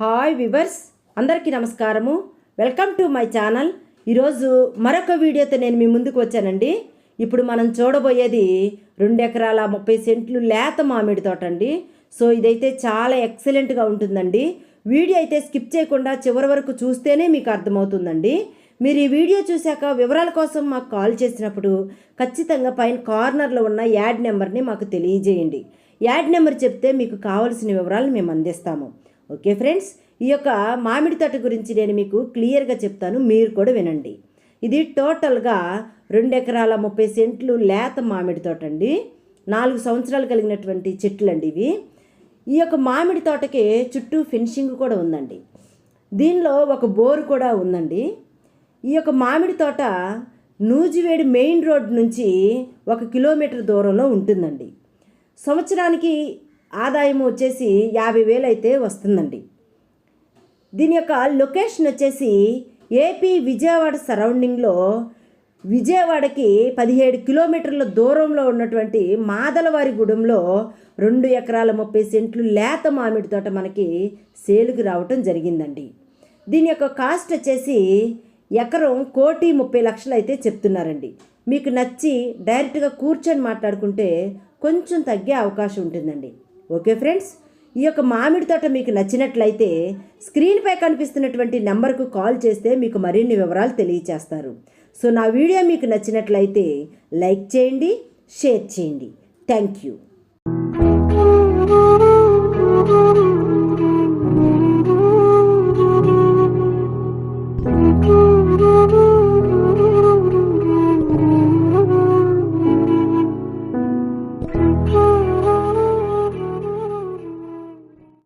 Hi viewers, అందరికీ నమస్కారము. Welcome to my channel. ఈరోజు మరొక వీడియోతో నేను మీ ముందుకు వచ్చానండి. ఇప్పుడు మనం చూడబోయేది 2 ఎకరాల 30 సెంట్లు లేత మామిడి తోట అండి. సో ఇదైతే చాలా ఎక్సలెంట్గా ఉంటుందండి. వీడియో అయితే స్కిప్ చేయకుండా చివరి వరకు చూస్తేనే మీకు అర్థమవుతుందండి. మీరు ఈ వీడియో చూశాక వివరాల కోసం మాకు కాల్ చేసినప్పుడు ఖచ్చితంగా పైన కార్నర్లో ఉన్న యాడ్ నెంబర్ని మాకు తెలియజేయండి. యాడ్ నెంబర్ చెప్తే మీకు కావాల్సిన వివరాలు మేము అందిస్తాము. ఓకే ఫ్రెండ్స్, ఈ యొక్క మామిడి తోట గురించి నేను మీకు క్లియర్గా చెప్తాను, మీరు కూడా వినండి. ఇది టోటల్గా 2 ఎకరాల 30 సెంట్లు లేత మామిడి తోట అండి. 4 సంవత్సరాలు కలిగినటువంటి చెట్లు అండి ఇవి. ఈ యొక్క మామిడి తోటకి చుట్టూ ఫెన్సింగ్ కూడా ఉందండి. దీనిలో ఒక బోరు కూడా ఉందండి. ఈ యొక్క మామిడి తోట నూజివేడి మెయిన్ రోడ్ నుంచి 1 కిలోమీటర్ దూరంలో ఉంటుందండి. సంవత్సరానికి ఆదాయం వచ్చేసి 50,000 అయితే వస్తుందండి. దీని యొక్క లొకేషన్ వచ్చేసి ఏపీ విజయవాడ సరౌండింగ్లో విజయవాడకి 17 కిలోమీటర్ల దూరంలో ఉన్నటువంటి మాదలవారిగూడెంలో 2 ఎకరాల 30 సెంట్లు లేత మామిడి తోట మనకి సేలుకి రావటం జరిగిందండి. దీని యొక్క కాస్ట్ వచ్చేసి ఎకరం 1,30,00,000 అయితే చెప్తున్నారండి. మీకు నచ్చి డైరెక్ట్గా కూర్చొని మాట్లాడుకుంటే కొంచెం తగ్గే అవకాశం ఉంటుందండి. ఓకే ఫ్రెండ్స్, ఈ యొక్క మామిడి తోట మీకు నచ్చినట్లయితే స్క్రీన్పై కనిపిస్తున్నటువంటి నెంబర్కు కాల్ చేస్తే మీకు మరిన్ని వివరాలు తెలియచేస్తారు. సో నా వీడియో మీకు నచ్చినట్లయితే లైక్ చేయండి, షేర్ చేయండి. Thank you.